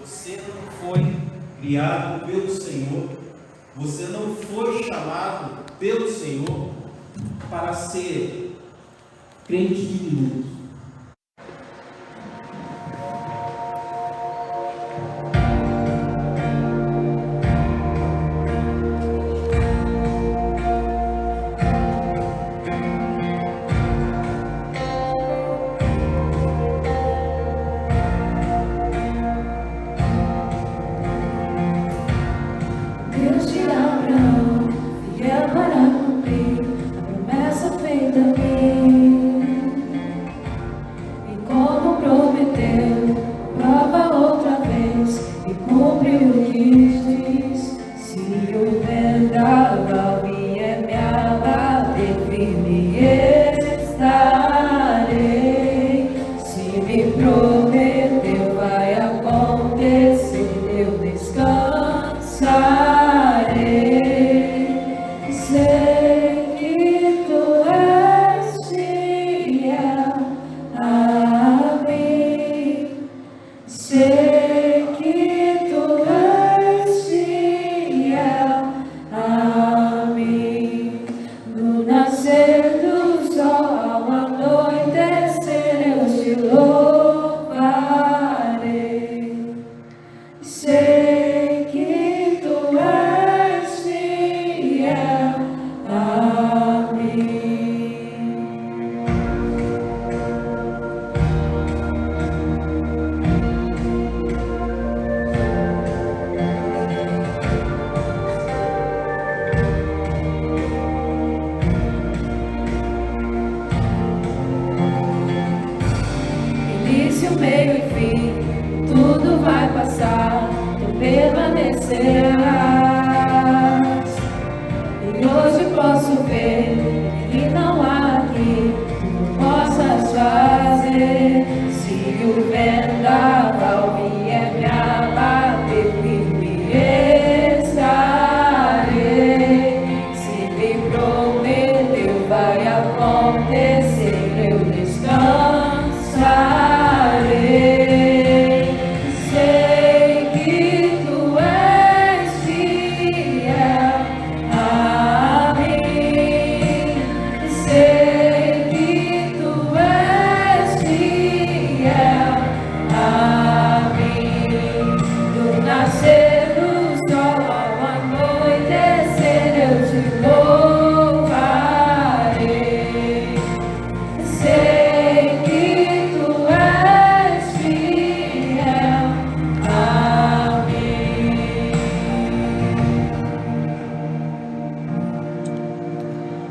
Você não foi criado pelo Senhor, você não foi chamado pelo Senhor para ser crente diminuto.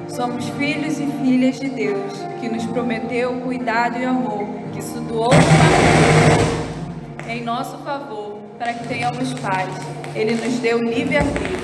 Somos filhos e filhas de Deus, que nos prometeu cuidado e amor, que se doou em nosso favor, para que tenhamos paz. Ele nos deu livre-arbítrio.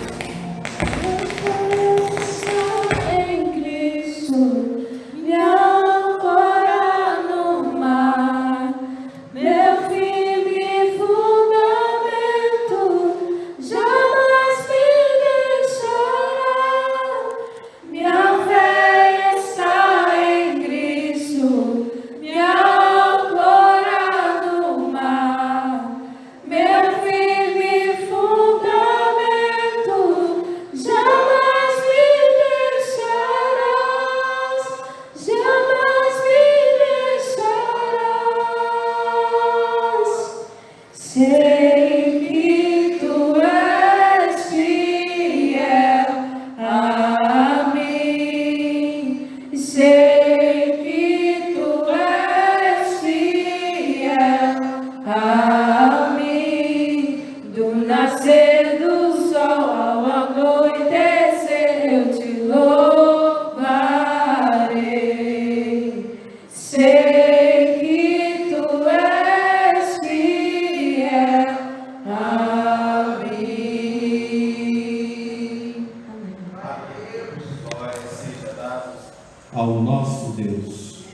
Ao nosso Deus.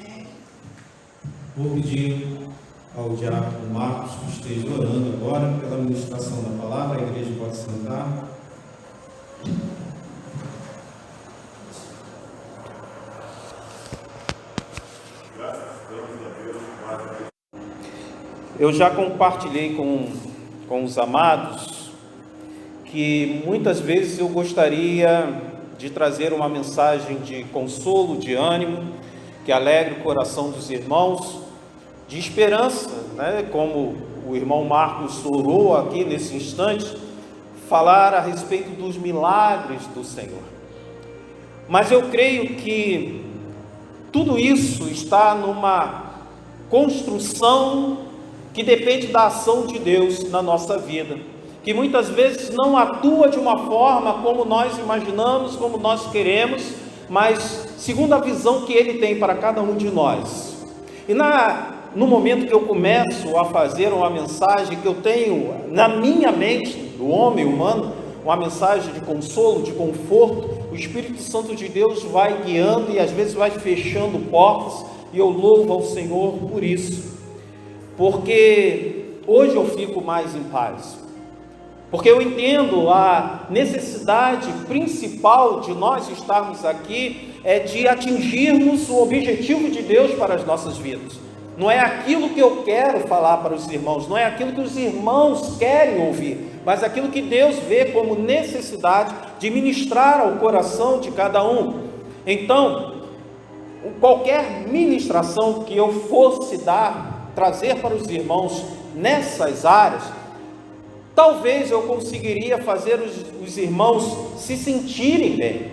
Vou pedir ao diácono Marcos que esteja orando agora pela ministração da palavra. A igreja pode sentar. Eu já compartilhei com com os amados que muitas vezes eu gostaria de trazer uma mensagem de consolo, de ânimo, que alegre o coração dos irmãos, de esperança, né? Como o irmão Marcos orou aqui nesse instante, falar a respeito dos milagres do Senhor. Mas eu creio que tudo isso está numa construção que depende da ação de Deus na nossa vida, que muitas vezes não atua de uma forma como nós imaginamos, como nós queremos, mas segundo a visão que Ele tem para cada um de nós. E no momento que eu começo a fazer uma mensagem que eu tenho na minha mente, do homem humano, uma mensagem de consolo, de conforto, o Espírito Santo de Deus vai guiando e às vezes vai fechando portas, e eu louvo ao Senhor por isso, porque hoje eu fico mais em paz, porque eu entendo a necessidade principal de nós estarmos aqui é de atingirmos o objetivo de Deus para as nossas vidas. Não é aquilo que eu quero falar para os irmãos, não é aquilo que os irmãos querem ouvir, mas aquilo que Deus vê como necessidade de ministrar ao coração de cada um. Então, qualquer ministração que eu fosse trazer para os irmãos nessas áreas, talvez eu conseguiria fazer os irmãos se sentirem bem.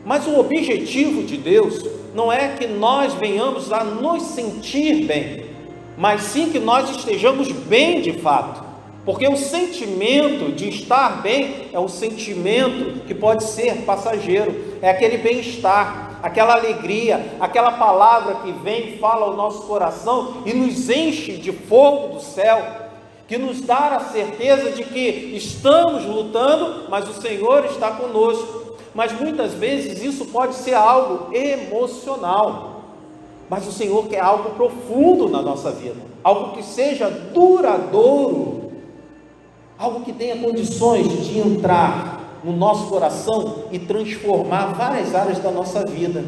Mas o objetivo de Deus não é que nós venhamos a nos sentir bem, mas sim que nós estejamos bem de fato. Porque o sentimento de estar bem é um sentimento que pode ser passageiro, é aquele bem-estar, aquela alegria, aquela palavra que vem e fala ao nosso coração e nos enche de fogo do céu, que nos dá a certeza de que estamos lutando, mas o Senhor está conosco. Mas muitas vezes isso pode ser algo emocional, mas o Senhor quer algo profundo na nossa vida, algo que seja duradouro, algo que tenha condições de entrar no nosso coração e transformar várias áreas da nossa vida.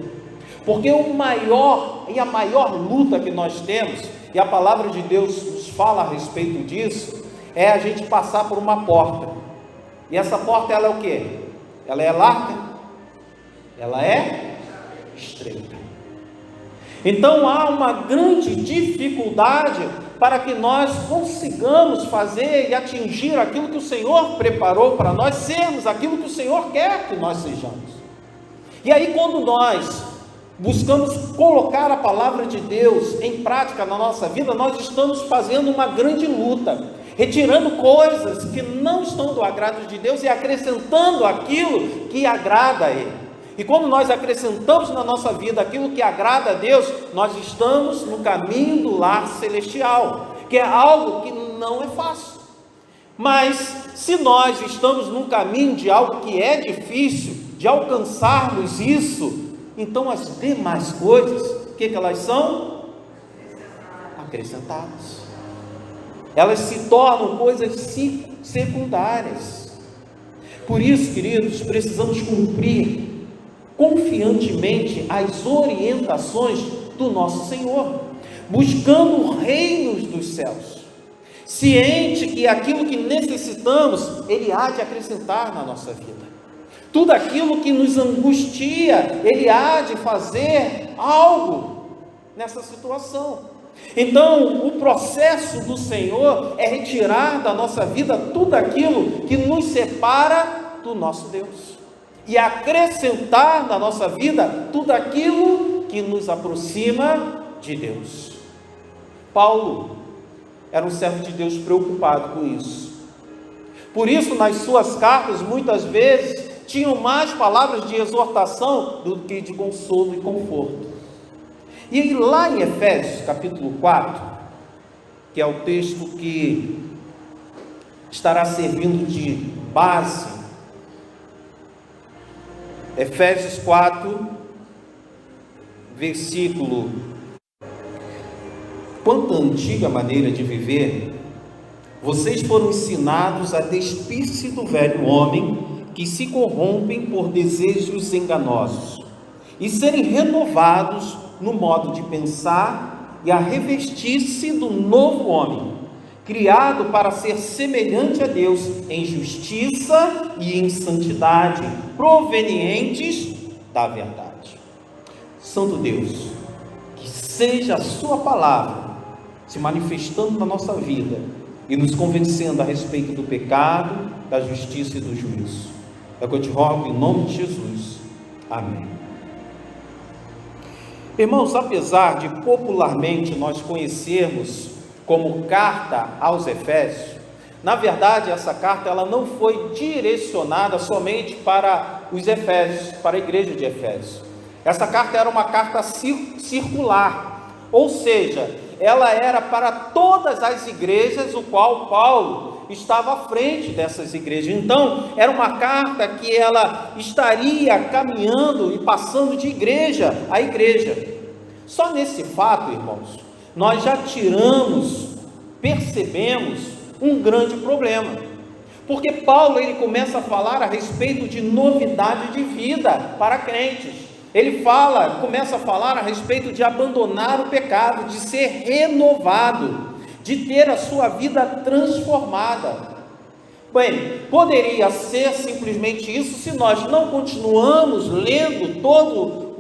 Porque a maior luta que nós temos, e a palavra de Deus nos fala a respeito disso, é a gente passar por uma porta. E essa porta, ela é o quê? Ela é larga? Ela é estreita. Então há uma grande dificuldade para que nós consigamos fazer e atingir aquilo que o Senhor preparou para nós, sermos aquilo que o Senhor quer que nós sejamos. E aí, quando nós buscamos colocar a palavra de Deus em prática na nossa vida, nós estamos fazendo uma grande luta, retirando coisas que não estão do agrado de Deus e acrescentando aquilo que agrada a Ele. E quando nós acrescentamos na nossa vida aquilo que agrada a Deus, nós estamos no caminho do lar celestial, que é algo que não é fácil. Mas se nós estamos no caminho de algo que é difícil, de alcançarmos isso, então as demais coisas, o que elas são? Acrescentadas. Elas se tornam coisas secundárias. Por isso, queridos, precisamos cumprir confiantemente as orientações do nosso Senhor, buscando reinos dos céus, ciente que aquilo que necessitamos, Ele há de acrescentar na nossa vida. Tudo aquilo que nos angustia, Ele há de fazer algo nessa situação. Então, o processo do Senhor é retirar da nossa vida tudo aquilo que nos separa do nosso Deus, e acrescentar na nossa vida tudo aquilo que nos aproxima de Deus. Paulo era um servo de Deus preocupado com isso. Por isso, nas suas cartas, muitas vezes, tinham mais palavras de exortação do que de consolo e conforto. E lá em Efésios, capítulo 4, que é o texto que estará servindo de base, Efésios 4, versículo: quanto à antiga maneira de viver, vocês foram ensinados a despir-se do velho homem, que se corrompem por desejos enganosos, e serem renovados no modo de pensar, e a revestir-se do novo homem, criado para ser semelhante a Deus em justiça e em santidade, provenientes da verdade. Santo Deus, que seja a sua palavra se manifestando na nossa vida e nos convencendo a respeito do pecado, da justiça e do juízo. É o que eu te rogo em nome de Jesus. Amém. Irmãos, apesar de popularmente nós conhecermos como carta aos Efésios, na verdade essa carta ela não foi direcionada somente para os Efésios, para a igreja de Efésios. Essa carta era uma carta circular, ou seja, ela era para todas as igrejas, o qual Paulo estava à frente dessas igrejas. Então, era uma carta que ela estaria caminhando e passando de igreja a igreja. Só nesse fato, irmãos, nós já percebemos um grande problema, porque Paulo ele começa a falar a respeito de novidade de vida para crentes. Ele começa a falar a respeito de abandonar o pecado, de ser renovado, de ter a sua vida transformada. Bem, poderia ser simplesmente isso se nós não continuamos lendo todo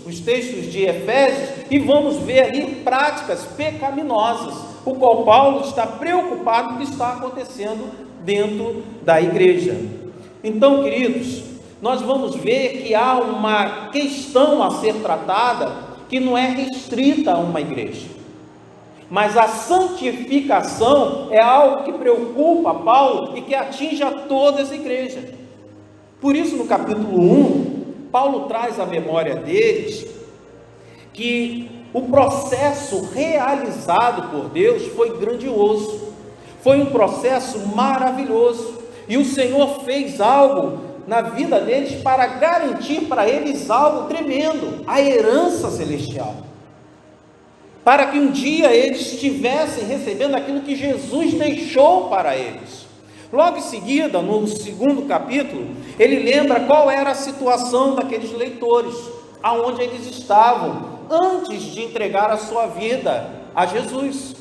os textos de Efésios e vamos ver ali práticas pecaminosas, o qual Paulo está preocupado com o que está acontecendo dentro da igreja. Então, queridos, nós vamos ver que há uma questão a ser tratada que não é restrita a uma igreja, mas a santificação é algo que preocupa Paulo e que atinge a todas as igrejas. Por isso, no capítulo 1, Paulo traz à memória deles que o processo realizado por Deus foi grandioso, foi um processo maravilhoso, e o Senhor fez algo na vida deles para garantir para eles algo tremendo, a herança celestial, para que um dia eles estivessem recebendo aquilo que Jesus deixou para eles. Logo em seguida, no segundo capítulo, ele lembra qual era a situação daqueles leitores, aonde eles estavam antes de entregar a sua vida a Jesus.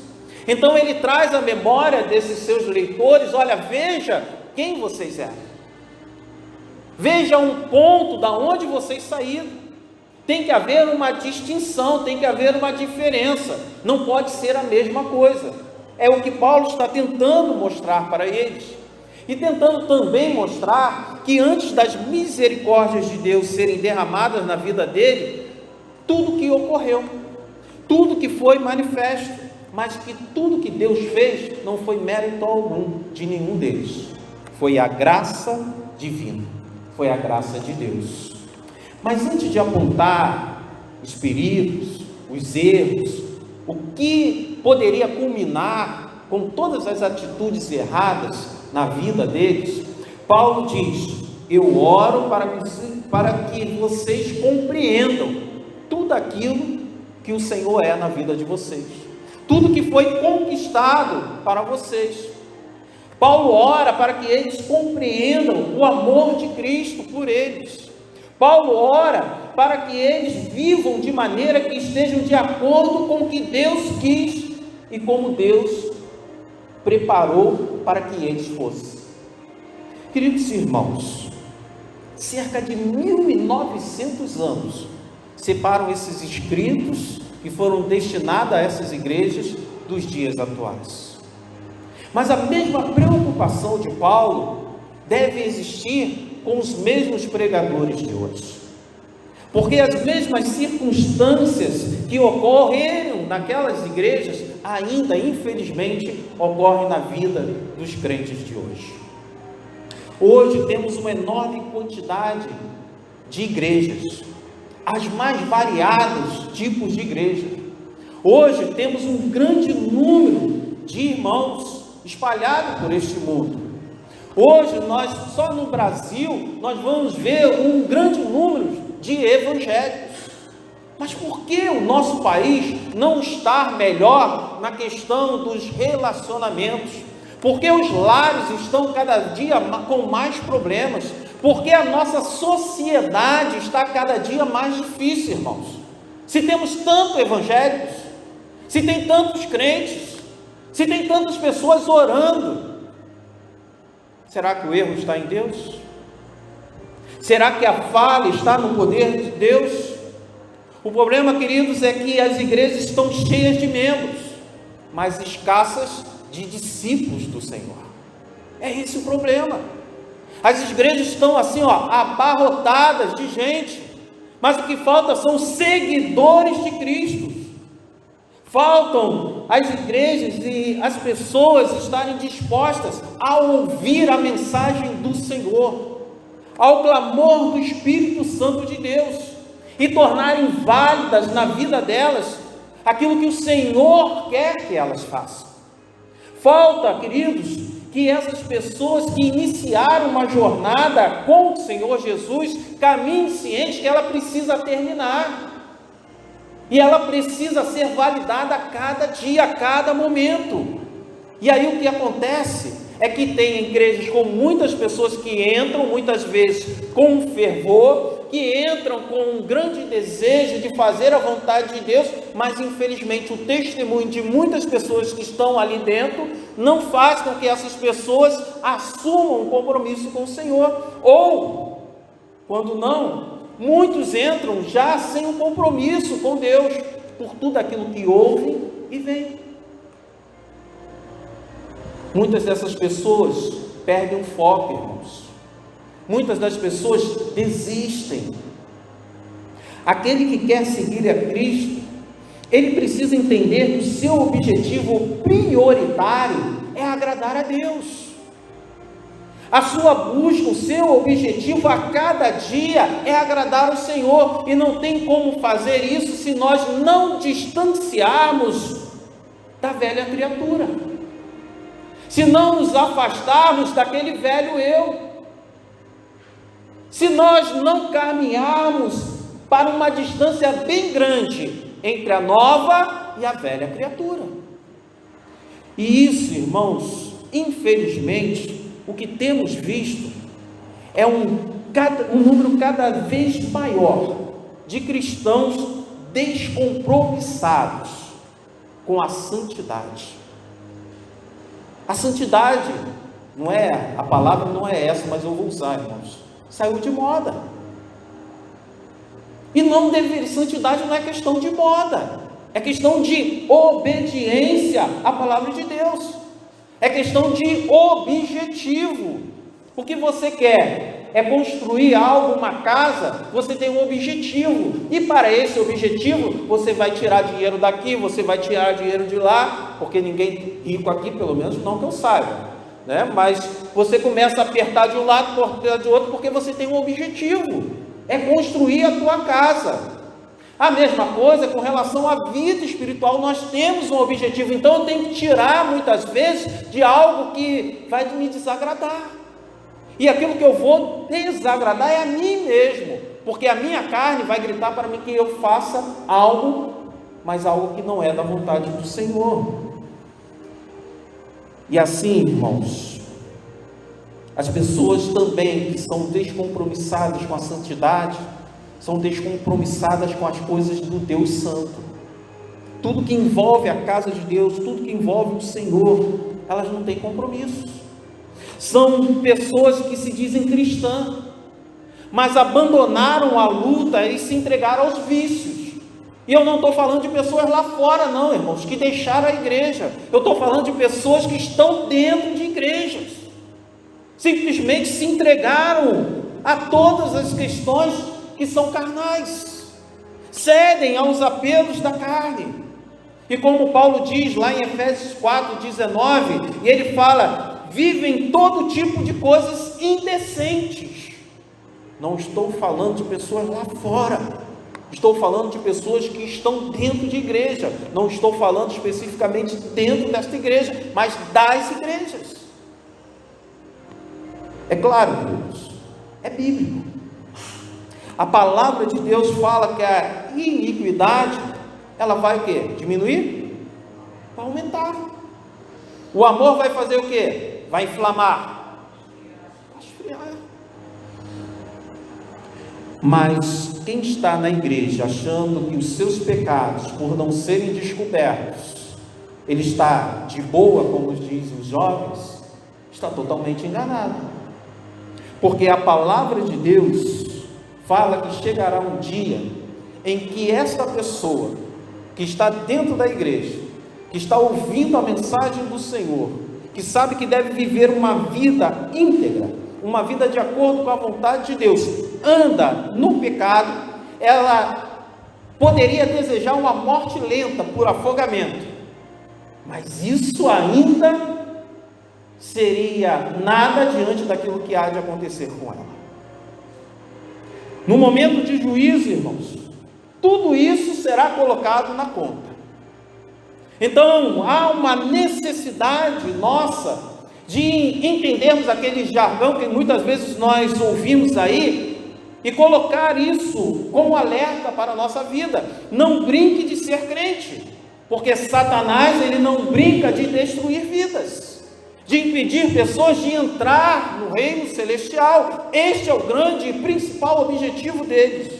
Então ele traz a memória desses seus leitores: olha, veja quem vocês eram, veja um ponto da onde vocês saíram. Tem que haver uma distinção, tem que haver uma diferença, não pode ser a mesma coisa. É o que Paulo está tentando mostrar para eles, e tentando também mostrar que antes das misericórdias de Deus serem derramadas na vida dele, tudo que ocorreu, tudo que foi manifesto, mas que tudo que Deus fez não foi mérito algum de nenhum deles, foi a graça divina, foi a graça de Deus. Mas antes de apontar os perigos, os erros, o que poderia culminar com todas as atitudes erradas na vida deles, Paulo diz: eu oro para que vocês compreendam tudo aquilo que o Senhor é na vida de vocês, tudo que foi conquistado para vocês. Paulo ora para que eles compreendam o amor de Cristo por eles. Paulo ora para que eles vivam de maneira que estejam de acordo com o que Deus quis e como Deus preparou para que eles fossem. Queridos irmãos, cerca de 1900 anos separam esses escritos que foram destinados a essas igrejas dos dias atuais. Mas a mesma preocupação de Paulo deve existir com os mesmos pregadores de hoje, porque as mesmas circunstâncias que ocorreram naquelas igrejas ainda, infelizmente, ocorrem na vida dos crentes de hoje. Hoje temos uma enorme quantidade de igrejas, as mais variados tipos de igreja. Hoje temos um grande número de irmãos espalhados por este mundo. Hoje, só no Brasil, nós vamos ver um grande número de evangélicos. Mas por que o nosso país não está melhor na questão dos relacionamentos? Porque os lares estão cada dia com mais problemas? Porque a nossa sociedade está cada dia mais difícil, irmãos. Se temos tantos evangélicos, se tem tantos crentes, Se tem tantas pessoas orando, será que o erro está em Deus? Será que a falha está no poder de Deus? O problema, queridos, é que as igrejas estão cheias de membros, mas escassas de discípulos do Senhor. É esse o problema. As igrejas estão assim, abarrotadas de gente, mas o que falta são seguidores de Cristo. Faltam as igrejas e as pessoas estarem dispostas a ouvir a mensagem do Senhor, ao clamor do Espírito Santo de Deus, e tornarem válidas na vida delas aquilo que o Senhor quer que elas façam. Falta, queridos, que essas pessoas que iniciaram uma jornada com o Senhor Jesus caminhem cientes que ela precisa terminar, e ela precisa ser validada a cada dia, a cada momento. E aí o que acontece é que tem igrejas com muitas pessoas que entram muitas vezes com fervor, que entram com um grande desejo de fazer a vontade de Deus, mas infelizmente o testemunho de muitas pessoas que estão ali dentro não faz com que essas pessoas assumam um compromisso com o Senhor, ou, quando não, muitos entram já sem um compromisso com Deus, por tudo aquilo que ouvem e veem. Muitas dessas pessoas perdem o foco, irmãos. Muitas das pessoas desistem. Aquele que quer seguir a Cristo, ele precisa entender que o seu objetivo prioritário é agradar a Deus. A sua busca, o seu objetivo a cada dia é agradar o Senhor, e não tem como fazer isso se nós não distanciarmos da velha criatura, se não nos afastarmos daquele velho eu, se nós não caminharmos para uma distância bem grande entre a nova e a velha criatura. E isso, irmãos, infelizmente, o que temos visto é um número cada vez maior de cristãos descompromissados com a santidade. A santidade, a palavra não é essa, mas eu vou usar, irmãos. Saiu de moda. E santidade não é questão de moda, é questão de obediência à palavra de Deus, é questão de objetivo. O que você quer é construir algo, uma casa, você tem um objetivo, e para esse objetivo você vai tirar dinheiro daqui, você vai tirar dinheiro de lá, porque ninguém rico aqui, pelo menos não que eu saiba, mas você começa a apertar de um lado, apertar de outro, porque você tem um objetivo, é construir a tua casa. A mesma coisa com relação à vida espiritual, nós temos um objetivo, então eu tenho que tirar muitas vezes de algo que vai me desagradar, e aquilo que eu vou desagradar é a mim mesmo, porque a minha carne vai gritar para mim que eu faça algo, mas algo que não é da vontade do Senhor. E assim, irmãos, as pessoas também que são descompromissadas com a santidade, são descompromissadas com as coisas do Deus Santo. Tudo que envolve a casa de Deus, tudo que envolve o Senhor, elas não têm compromissos. São pessoas que se dizem cristãs, mas abandonaram a luta e se entregaram aos vícios. E eu não estou falando de pessoas lá fora não, irmãos, que deixaram a igreja. Eu estou falando de pessoas que estão dentro de igrejas, simplesmente se entregaram a todas as questões que são carnais, cedem aos apelos da carne. E como Paulo diz lá em Efésios 4:19, e ele fala: vivem todo tipo de coisas indecentes. Não estou falando de pessoas lá fora, estou falando de pessoas que estão dentro de igreja. Não estou falando especificamente dentro desta igreja, mas das igrejas. É claro, queridos, é bíblico. A palavra de Deus fala que a iniquidade, ela vai o quê? Diminuir? Vai aumentar. O amor vai fazer o quê? Vai inflamar? Vai esfriar. Mas quem está na igreja achando que os seus pecados, por não serem descobertos, ele está de boa, como dizem os jovens, está totalmente enganado. Porque a palavra de Deus fala que chegará um dia em que esta pessoa que está dentro da igreja, que está ouvindo a mensagem do Senhor, que sabe que deve viver uma vida íntegra, uma vida de acordo com a vontade de Deus, anda no pecado, ela poderia desejar uma morte lenta por afogamento, mas isso ainda seria nada diante daquilo que há de acontecer com ela. No momento de juízo, irmãos, tudo isso será colocado na conta. Então, há uma necessidade nossa de entendermos aquele jargão que muitas vezes nós ouvimos aí e colocar isso como alerta para a nossa vida. Não brinque de ser crente, porque Satanás, ele não brinca de destruir vidas, de impedir pessoas de entrar no reino celestial. Este é o grande e principal objetivo deles.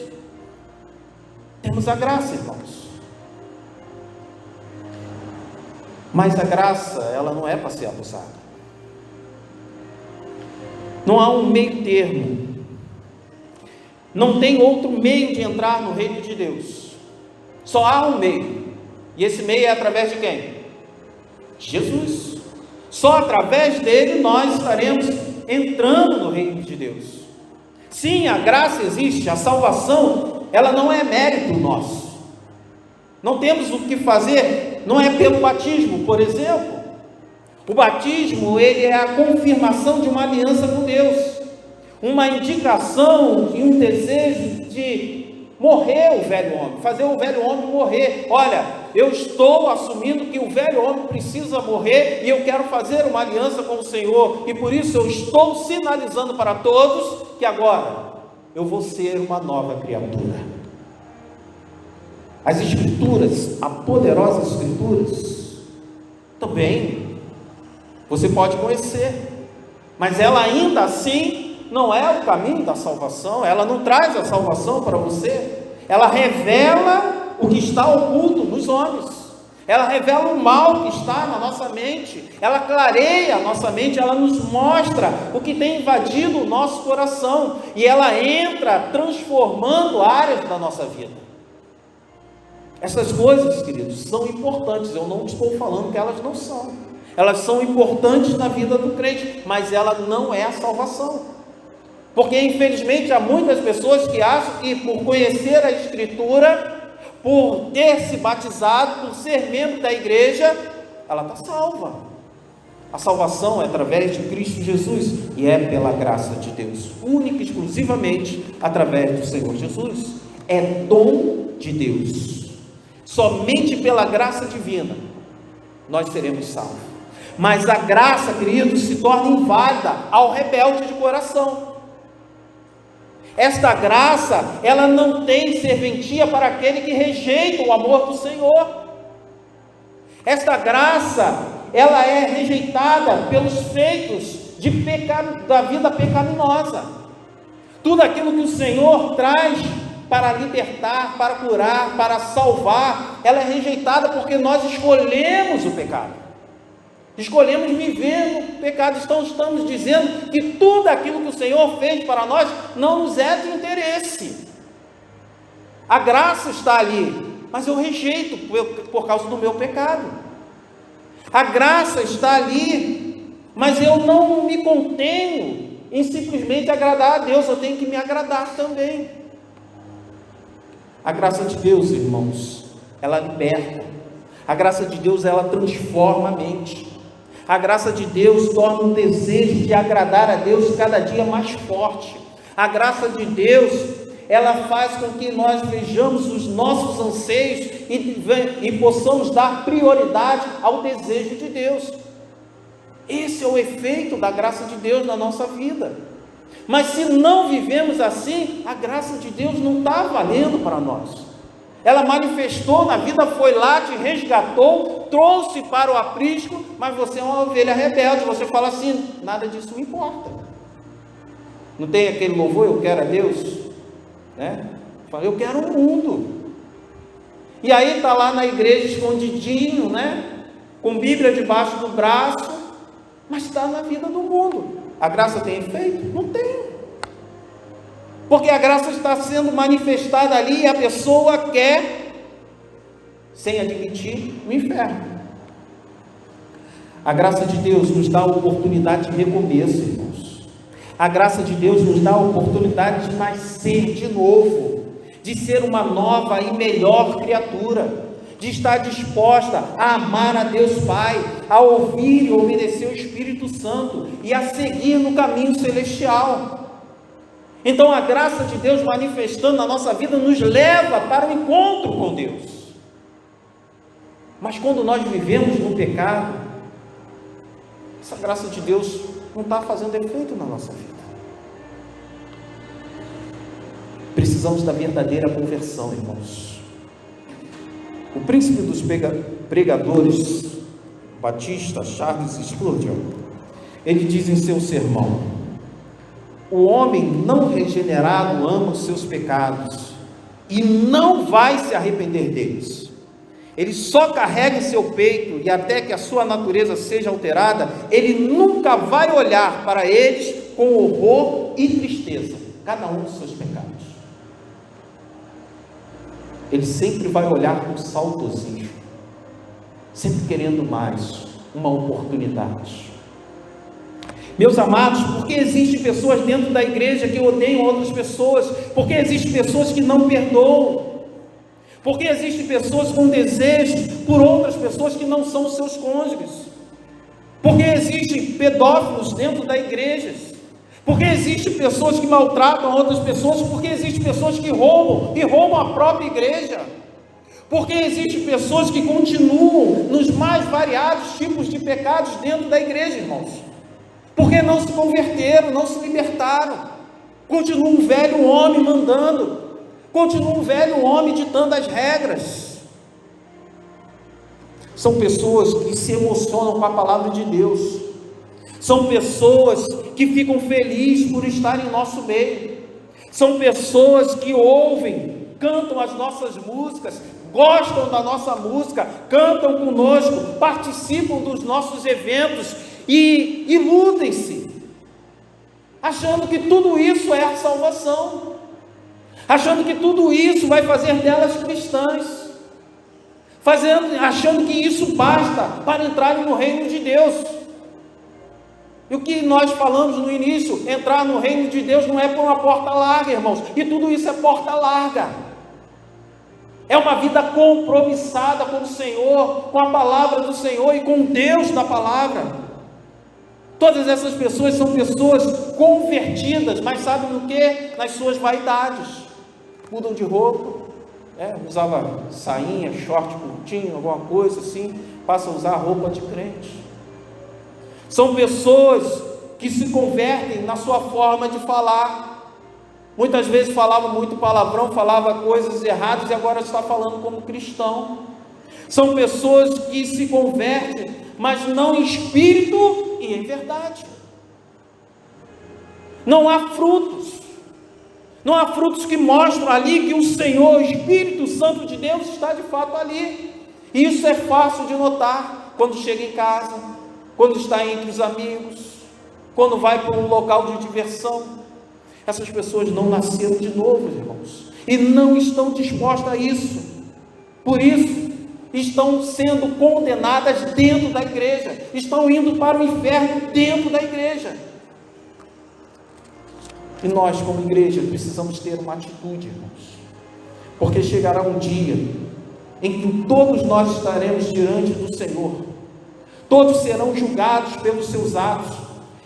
Temos a graça, irmãos. Mas a graça, ela não é para ser abusada. Não há um meio termo. Não tem outro meio de entrar no reino de Deus. Só há um meio. E esse meio é através de quem? Jesus. Só através dele nós estaremos entrando no reino de Deus. Sim, a graça existe, a salvação, ela não é mérito nosso. Não temos o que fazer, não é pelo batismo, por exemplo. O batismo, ele é a confirmação de uma aliança com Deus, uma indicação e um desejo de morrer o velho homem, fazer o velho homem morrer. Olha, eu estou assumindo que o velho homem precisa morrer e eu quero fazer uma aliança com o Senhor, e por isso eu estou sinalizando para todos que agora eu vou ser uma nova criatura. As Escrituras, a poderosa Escrituras, também você pode conhecer, mas ela ainda assim não é o caminho da salvação. Ela não traz a salvação para você. Ela revela o que está oculto nos homens, ela revela o mal que está na nossa mente, ela clareia a nossa mente, ela nos mostra o que tem invadido o nosso coração, e ela entra transformando áreas da nossa vida. Essas coisas, queridos, são importantes. Eu não estou falando que elas não são. Elas são importantes na vida do crente, mas ela não é a salvação. Porque, infelizmente, há muitas pessoas que acham que por conhecer a Escritura, por ter se batizado, por ser membro da igreja, ela está salva. A salvação é através de Cristo Jesus, e é pela graça de Deus, única e exclusivamente através do Senhor Jesus. É dom de Deus. Somente pela graça divina nós seremos salvos. Mas a graça, queridos, se torna inválida ao rebelde de coração. Esta graça, ela não tem serventia para aquele que rejeita o amor do Senhor. Esta graça, ela é rejeitada pelos feitos de pecado, da vida pecaminosa. Tudo aquilo que o Senhor traz para libertar, para curar, para salvar, ela é rejeitada porque nós escolhemos o pecado, escolhemos viver no pecado. Então estamos dizendo que tudo aquilo que o Senhor fez para nós não nos é de interesse. A graça está ali, mas eu rejeito por causa do meu pecado. A graça está ali, mas eu não me contenho em simplesmente agradar a Deus, eu tenho que me agradar também. A graça de Deus, irmãos, ela liberta. A graça de Deus, ela transforma a mente. A graça de Deus torna o desejo de agradar a Deus cada dia mais forte. A graça de Deus, ela faz com que nós vejamos os nossos anseios e possamos dar prioridade ao desejo de Deus. Esse é o efeito da graça de Deus na nossa vida. Mas se não vivemos assim, a graça de Deus não está valendo para nós. Ela manifestou na vida, foi lá, te resgatou, trouxe para o aprisco, mas você é uma ovelha rebelde. Você fala assim, nada disso importa. Não tem aquele louvor, eu quero a Deus, né? Fala, eu quero o mundo. E aí está lá na igreja escondidinho, né? com Bíblia debaixo do braço, mas está na vida do mundo. A graça tem efeito? Não tem. Porque a graça está sendo manifestada ali e a pessoa quer, sem admitir, no inferno. A graça de Deus nos dá a oportunidade de recomeço, irmãos. A graça de Deus nos dá a oportunidade de nascer de novo, de ser uma nova e melhor criatura, de estar disposta a amar a Deus Pai, a ouvir e obedecer o Espírito Santo e a seguir no caminho celestial. Então a graça de Deus manifestando na nossa vida nos leva para o encontro com Deus. Mas quando nós vivemos no pecado, essa graça de Deus não está fazendo efeito na nossa vida. Precisamos da verdadeira conversão, irmãos. O príncipe dos pregadores, Batista, Charles Spurgeon, ele diz em seu sermão: o homem não regenerado ama os seus pecados e não vai se arrepender deles. Ele só carrega em seu peito, e até que a sua natureza seja alterada, ele nunca vai olhar para eles com horror e tristeza, cada um dos seus pecados. Ele sempre vai olhar com saudosismo, sempre querendo mais, uma oportunidade. Meus amados, por que existem pessoas dentro da igreja que odeiam outras pessoas? Por que existem pessoas que não perdoam? Por que existem pessoas com desejos por outras pessoas que não são seus cônjuges? Por que existem pedófilos dentro da igreja? Por que existem pessoas que maltratam outras pessoas? Por que existem pessoas que roubam e roubam a própria igreja? Por que existem pessoas que continuam nos mais variados tipos de pecados dentro da igreja, irmãos? Porque não se converteram, não se libertaram. Continua um velho homem mandando, continua um velho homem ditando as regras. São pessoas que se emocionam com a palavra de Deus. São pessoas que ficam felizes por estar em nosso meio. São pessoas que ouvem, cantam as nossas músicas, gostam da nossa música, cantam conosco, participam dos nossos eventos e iludem-se, achando que tudo isso é a salvação, achando que tudo isso vai fazer delas cristãs, achando que isso basta para entrarem no reino de Deus. E o que nós falamos no início, entrar no reino de Deus não é por uma porta larga, irmãos, e tudo isso é porta larga. É uma vida compromissada com o Senhor, com a palavra do Senhor e com Deus da palavra. Todas essas pessoas são pessoas convertidas, mas sabem no que? Nas suas vaidades. Mudam de roupa, usava sainha, short curtinho, alguma coisa assim, passa a usar roupa de crente. São pessoas que se convertem na sua forma de falar. Muitas vezes falava muito palavrão, falava coisas erradas e agora está falando como cristão. São pessoas que se convertem, mas não em espírito e em verdade. Não há frutos. Não há frutos que mostram ali que o Senhor, o Espírito Santo de Deus, está de fato ali. E isso é fácil de notar quando chega em casa, quando está entre os amigos, quando vai para um local de diversão. Essas pessoas não nasceram de novo, irmãos, e não estão dispostas a isso. Por isso, estão sendo condenadas dentro da igreja, estão indo para o inferno dentro da igreja. E nós, como igreja, precisamos ter uma atitude, irmãos, porque chegará um dia em que todos nós estaremos diante do Senhor, todos serão julgados pelos seus atos,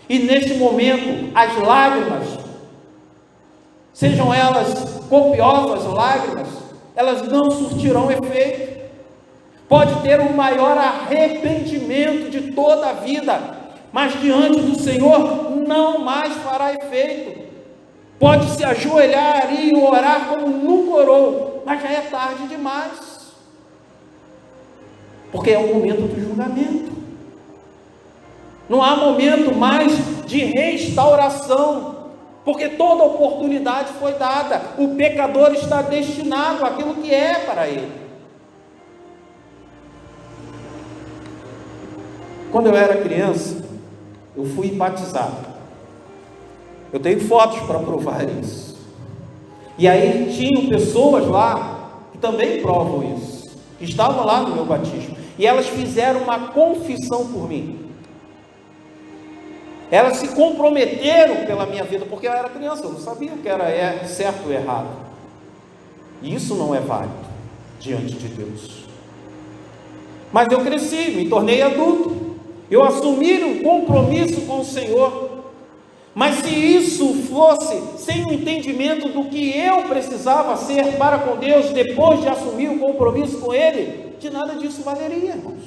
e neste momento, as lágrimas, sejam elas copiosas lágrimas, elas não surtirão efeito. Pode ter o maior arrependimento de toda a vida, mas diante do Senhor não mais fará efeito. Pode se ajoelhar e orar como nunca orou, mas já é tarde demais, porque é o momento do julgamento. Não há momento mais de restauração, porque toda oportunidade foi dada. O pecador está destinado àquilo que é para ele. Quando eu era criança, eu fui batizado. Eu tenho fotos para provar isso. E aí tinham pessoas lá que também provam isso, que estavam lá no meu batismo. E elas fizeram uma confissão por mim. Elas se comprometeram pela minha vida, porque eu era criança, eu não sabia o que era certo ou errado. E isso não é válido diante de Deus. Mas eu cresci, me tornei adulto. Eu assumi um compromisso com o Senhor. Mas se isso fosse sem o entendimento do que eu precisava ser para com Deus, depois de assumir o compromisso com Ele, de nada disso valeria, irmãos.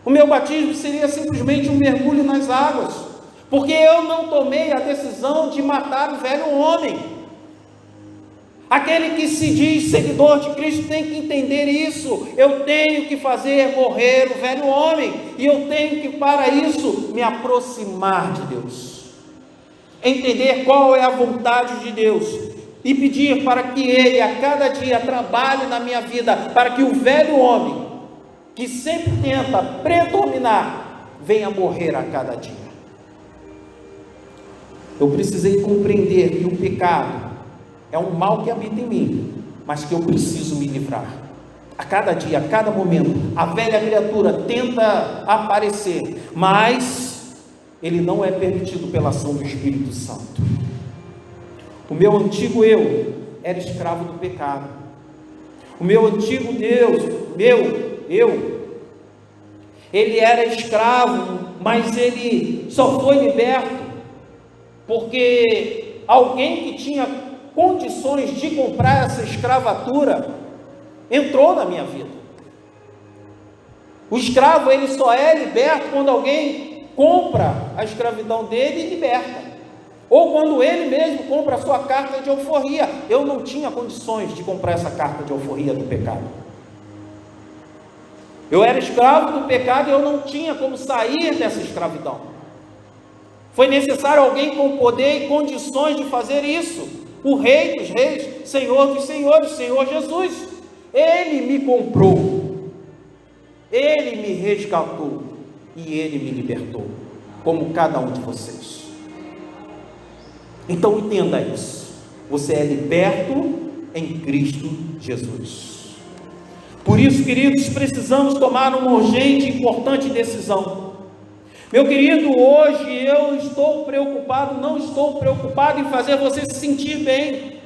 O meu batismo seria simplesmente um mergulho nas águas, porque eu não tomei a decisão de matar o velho homem. Aquele que se diz seguidor de Cristo tem que entender isso. Eu tenho que fazer morrer o velho homem, e eu tenho que, para isso, me aproximar de Deus, entender qual é a vontade de Deus, e pedir para que Ele a cada dia trabalhe na minha vida, para que o velho homem, que sempre tenta predominar, venha morrer a cada dia. Eu precisei compreender que o pecado é um mal que habita em mim, mas que eu preciso me livrar. A cada dia, a cada momento, a velha criatura tenta aparecer, mas ele não é permitido pela ação do Espírito Santo. O meu antigo eu era escravo do pecado. O meu antigo ele era escravo, mas ele só foi liberto porque alguém que tinha condições de comprar essa escravatura entrou na minha vida. O escravo, ele só é liberto quando alguém compra a escravidão dele e liberta, ou quando ele mesmo compra a sua carta de alforria. Eu não tinha condições de comprar essa carta de alforria do pecado. Eu era escravo do pecado e eu não tinha como sair dessa escravidão. Foi necessário alguém com poder e condições de fazer isso. O Rei dos Reis, Senhor dos Senhores, Senhor Jesus. Ele me comprou, Ele me resgatou e Ele me libertou, como cada um de vocês. Então entenda isso: você é liberto em Cristo Jesus. Por isso, queridos, precisamos tomar uma urgente e importante decisão. Meu querido, hoje eu estou preocupado, não estou preocupado em fazer você se sentir bem.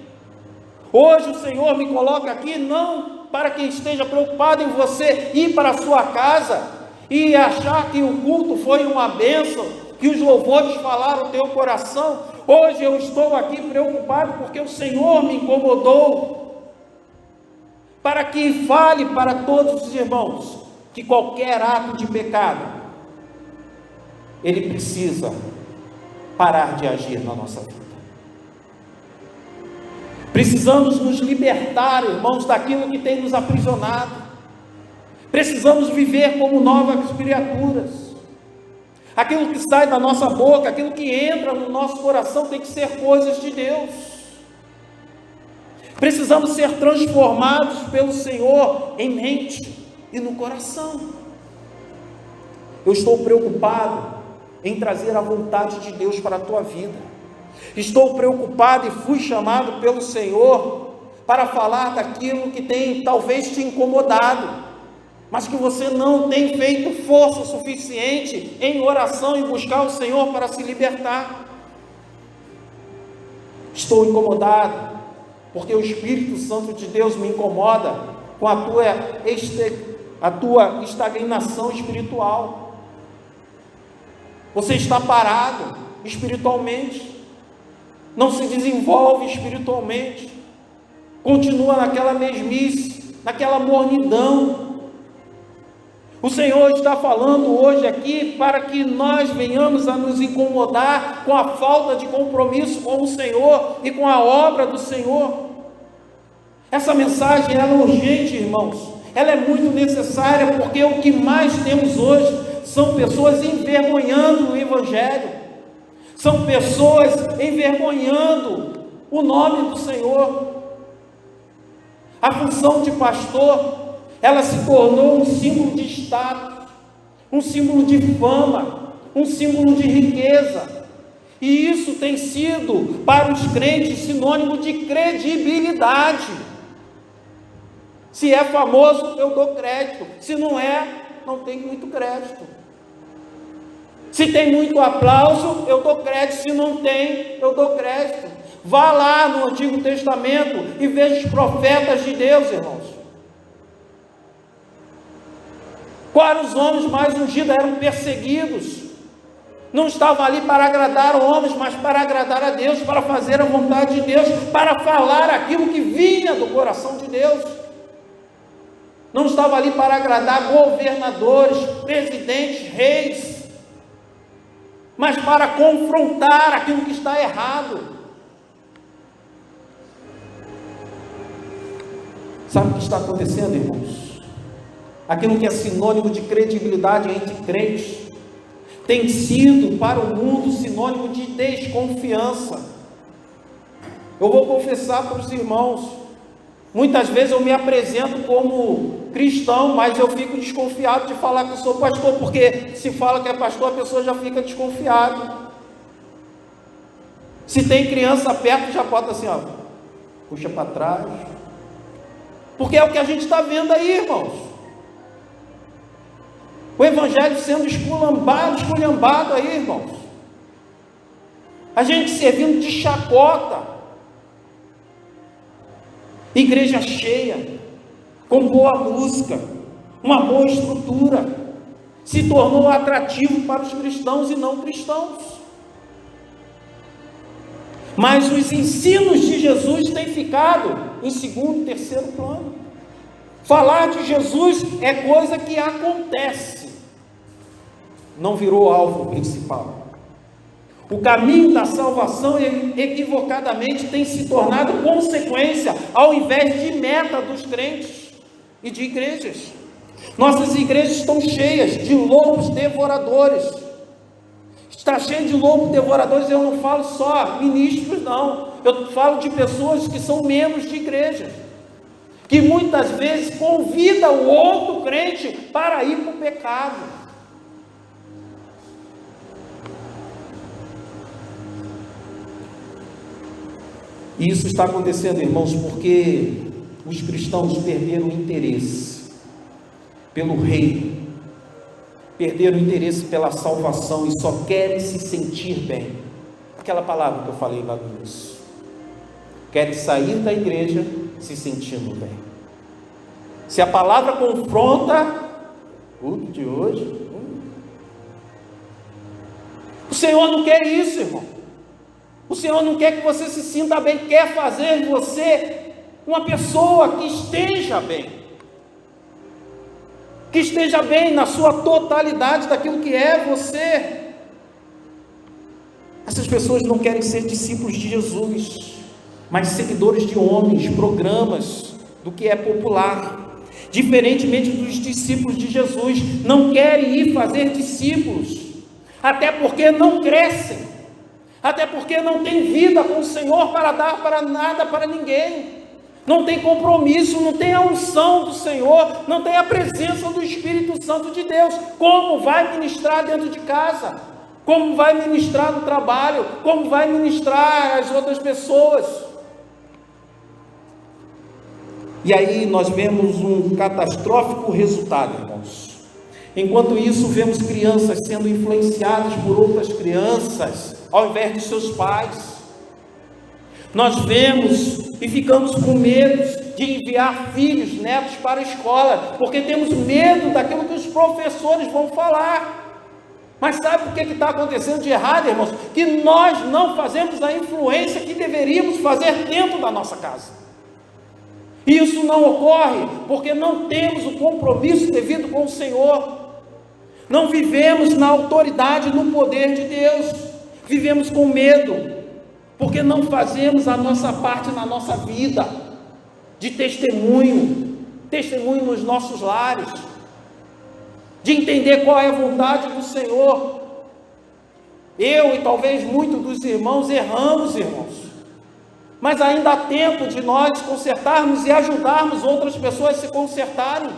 Hoje o Senhor me coloca aqui não para que esteja preocupado em você ir para a sua casa e achar que o culto foi uma bênção, que os louvores falaram o teu coração. Hoje eu estou aqui preocupado porque o Senhor me incomodou, para que fale para todos os irmãos que qualquer ato de pecado, ele precisa parar de agir na nossa vida. Precisamos nos libertar, irmãos, daquilo que tem nos aprisionado. Precisamos viver como novas criaturas. Aquilo que sai da nossa boca, aquilo que entra no nosso coração tem que ser coisas de Deus. Precisamos ser transformados pelo Senhor em mente e no coração. Eu estou preocupado em trazer a vontade de Deus para a tua vida. Estou preocupado e fui chamado pelo Senhor para falar daquilo que tem talvez te incomodado, mas que você não tem feito força suficiente em oração e buscar o Senhor para se libertar. Estou incomodado porque o Espírito Santo de Deus me incomoda com a tua estagnação espiritual. Você está parado espiritualmente, não se desenvolve espiritualmente, continua naquela mesmice, naquela mornidão. O Senhor está falando hoje aqui para que nós venhamos a nos incomodar com a falta de compromisso com o Senhor e com a obra do Senhor. Essa mensagem ela é urgente, irmãos, ela é muito necessária, porque o que mais temos hoje são pessoas envergonhando o Evangelho, são pessoas envergonhando o nome do Senhor. A função de pastor, ela se tornou um símbolo de status. um símbolo de fama, um símbolo de riqueza. E isso tem sido, para os crentes, sinônimo de credibilidade. Se é famoso, eu dou crédito. Se não é, não tem muito crédito. Se tem muito aplauso, eu dou crédito. Se não tem, eu dou crédito. Vá lá no Antigo Testamento e veja os profetas de Deus, irmãos. Quais os homens mais ungidos eram perseguidos? Não estavam ali para agradar homens, mas para agradar a Deus, para fazer a vontade de Deus, para falar aquilo que vinha do coração de Deus. Não estava ali para agradar governadores, presidentes, reis, mas para confrontar aquilo que está errado. Sabe o que está acontecendo, irmãos? Aquilo que é sinônimo de credibilidade entre crentes tem sido para o mundo sinônimo de desconfiança. Eu vou confessar para os irmãos, muitas vezes eu me apresento como cristão, mas eu fico desconfiado de falar que eu sou pastor, porque se fala que é pastor, a pessoa já fica desconfiada. Se tem criança perto, já bota assim, ó, puxa para trás, porque é o que a gente está vendo aí, irmãos. O evangelho sendo esculhambado aí, irmãos. A gente servindo de chacota. Igreja cheia, com boa música, uma boa estrutura, se tornou atrativo para os cristãos e não cristãos. Mas os ensinos de Jesus têm ficado em segundo, terceiro plano. Falar de Jesus é coisa que acontece, não virou alvo principal. O caminho da salvação equivocadamente tem se tornado consequência, ao invés de meta dos crentes e de igrejas. Nossas igrejas estão cheias de lobos devoradores. Está cheio de lobos devoradores. Eu não falo só ministros, não. Eu falo de pessoas que são membros de igrejas, que muitas vezes convida o outro crente para ir para o pecado. E isso está acontecendo, irmãos, porque os cristãos perderam o interesse pelo reino, perderam o interesse pela salvação e só querem se sentir bem. Aquela palavra que eu falei lá no início. Querem sair da igreja se sentindo bem. Se a palavra confronta, o de hoje, o Senhor não quer isso, irmão. O Senhor não quer que você se sinta bem, quer fazer de você uma pessoa que esteja bem na sua totalidade daquilo que é você. Essas pessoas não querem ser discípulos de Jesus, mas seguidores de homens, programas, do que é popular. Diferentemente dos discípulos de Jesus, não querem ir fazer discípulos, até porque não crescem, até porque não tem vida com o Senhor para dar para nada, para ninguém, não tem compromisso, não tem a unção do Senhor, não tem a presença do Espírito Santo de Deus. Como vai ministrar dentro de casa? Como vai ministrar no trabalho? Como vai ministrar às outras pessoas? E aí nós vemos um catastrófico resultado, irmãos. Enquanto isso, vemos crianças sendo influenciadas por outras crianças, ao invés de seus pais. Nós vemos e ficamos com medo de enviar filhos, netos para a escola, porque temos medo daquilo que os professores vão falar. Mas sabe o que está acontecendo de errado, irmãos? Que nós não fazemos a influência que deveríamos fazer dentro da nossa casa. Isso não ocorre porque não temos o compromisso devido com o Senhor. Não vivemos na autoridade, no poder de Deus. Vivemos com medo, porque não fazemos a nossa parte na nossa vida, de testemunho nos nossos lares, de entender qual é a vontade do Senhor. Eu e talvez muitos dos irmãos erramos, irmãos, mas ainda há tempo de nós consertarmos e ajudarmos outras pessoas a se consertarem.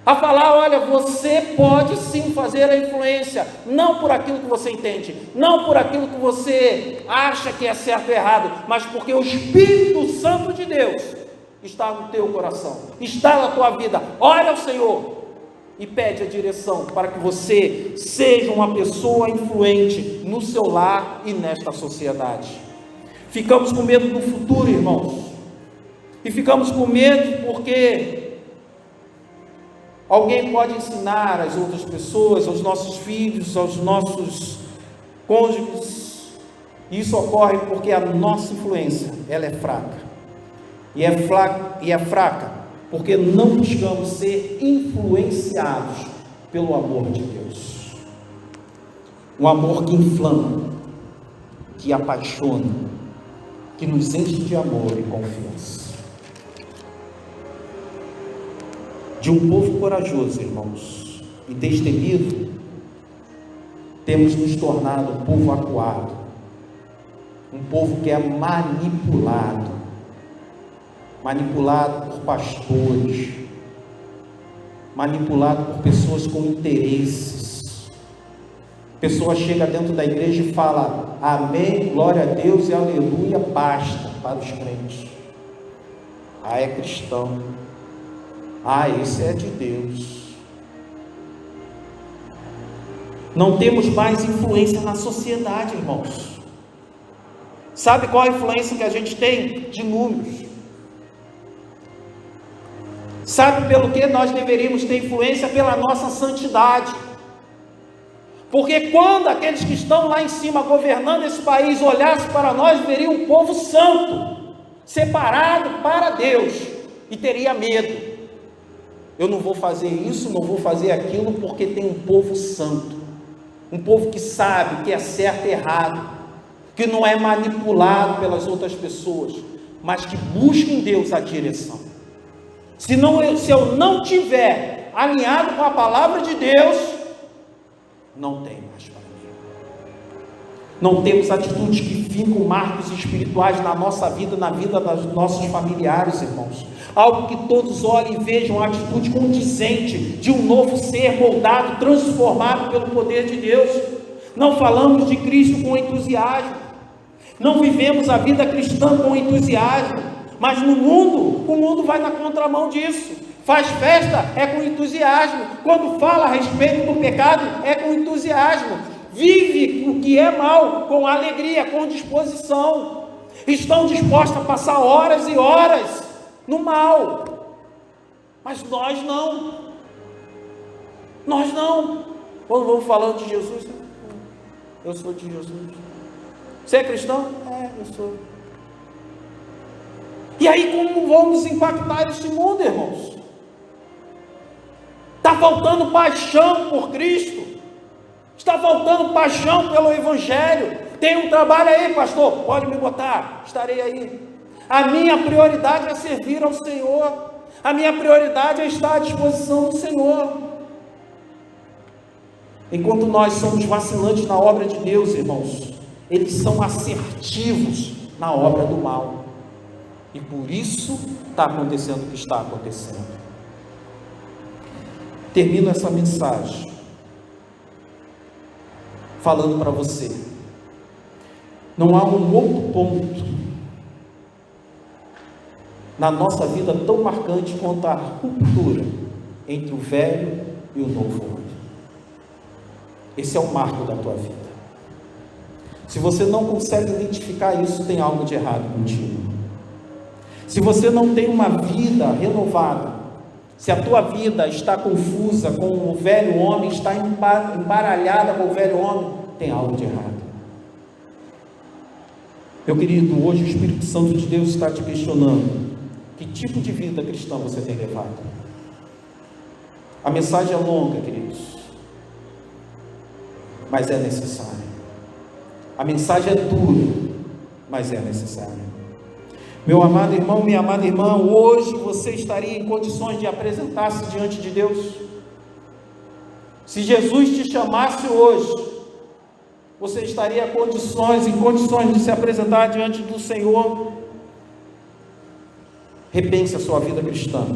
a falar: olha, você pode sim fazer a influência, não por aquilo que você entende, não por aquilo que você acha que é certo ou errado, mas porque o Espírito Santo de Deus está no teu coração, está na tua vida. Olha ao Senhor e pede a direção para que você seja uma pessoa influente no seu lar e nesta sociedade. Ficamos com medo do futuro, irmãos, e ficamos com medo porque alguém pode ensinar às outras pessoas, aos nossos filhos, aos nossos cônjuges. Isso ocorre porque a nossa influência, ela é fraca. E é fraca porque não buscamos ser influenciados pelo amor de Deus. Um amor que inflama, que apaixona, que nos enche de amor e confiança. De um povo corajoso, irmãos, e destemido, temos nos tornado um povo acuado, um povo que é manipulado por pastores, manipulado por pessoas com interesses. A pessoa chega dentro da igreja e fala: amém, glória a Deus e aleluia, basta para os crentes. Ah, é cristão. Ah, esse é de Deus. Não temos mais influência na sociedade, irmãos. Sabe qual a influência que a gente tem? De números. Sabe pelo que nós deveríamos ter influência? Pela nossa santidade. Porque quando aqueles que estão lá em cima governando esse país olhassem para nós, veriam um povo santo, separado para Deus, e teria medo. Eu não vou fazer isso, não vou fazer aquilo, porque tem um povo santo, um povo que sabe que é certo e errado, que não é manipulado pelas outras pessoas, mas que busca em Deus a direção. Se eu não tiver alinhado com a palavra de Deus, não tem mais para mim. Não temos atitudes que fincam marcos espirituais na nossa vida, na vida dos nossos familiares, irmãos. Algo que todos olhem e vejam a atitude condizente de um novo ser moldado, transformado pelo poder de Deus. Não falamos de Cristo com entusiasmo, não vivemos a vida cristã com entusiasmo, mas no mundo, o mundo vai na contramão disso. Faz festa, é com entusiasmo. Quando fala a respeito do pecado, é com entusiasmo. Vive o que é mal com alegria, com disposição. Estão dispostos a passar horas e horas no mal, mas nós não. Quando vamos falando de Jesus, eu sou de Jesus. Você é cristão? Eu sou. E aí como vamos impactar este mundo, irmãos? Está faltando paixão por Cristo, está faltando paixão pelo Evangelho. Tem um trabalho aí, pastor, pode me botar, estarei aí. A minha prioridade é servir ao Senhor, a minha prioridade é estar à disposição do Senhor. Enquanto nós somos vacilantes na obra de Deus, irmãos, eles são assertivos na obra do mal, e por isso está acontecendo o que está acontecendo. Termino essa mensagem falando para você: não há um outro ponto na nossa vida tão marcante quanto a ruptura entre o velho e o novo homem. Esse é o marco da tua vida. Se você não consegue identificar isso, tem algo de errado contigo. Se você não tem uma vida renovada, se a tua vida está confusa com o velho homem, está embaralhada com o velho homem, tem algo de errado. Meu querido, hoje o Espírito Santo de Deus está te questionando: que tipo de vida cristã você tem levado? A mensagem é longa, queridos, mas é necessária. A mensagem é dura, mas é necessária. Meu amado irmão, minha amada irmã, hoje você estaria em condições de apresentar-se diante de Deus? Se Jesus te chamasse hoje, você estaria em condições de se apresentar diante do Senhor? Repense a sua vida cristã,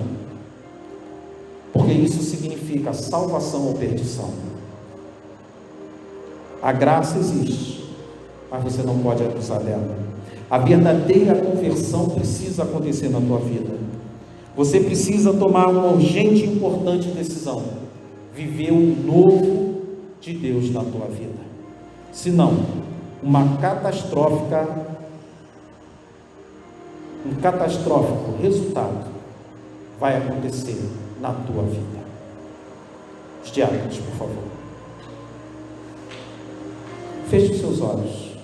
porque porque isso significa salvação ou perdição. A graça existe, mas você não pode abusar dela. A verdadeira conversão precisa acontecer na tua vida. Você precisa tomar uma urgente e importante decisão: viver o novo de Deus na tua vida. Senão, um catastrófico resultado vai acontecer na tua vida. Os diáconos, por favor. Feche os seus olhos.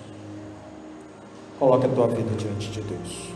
Coloque a tua vida diante de Deus.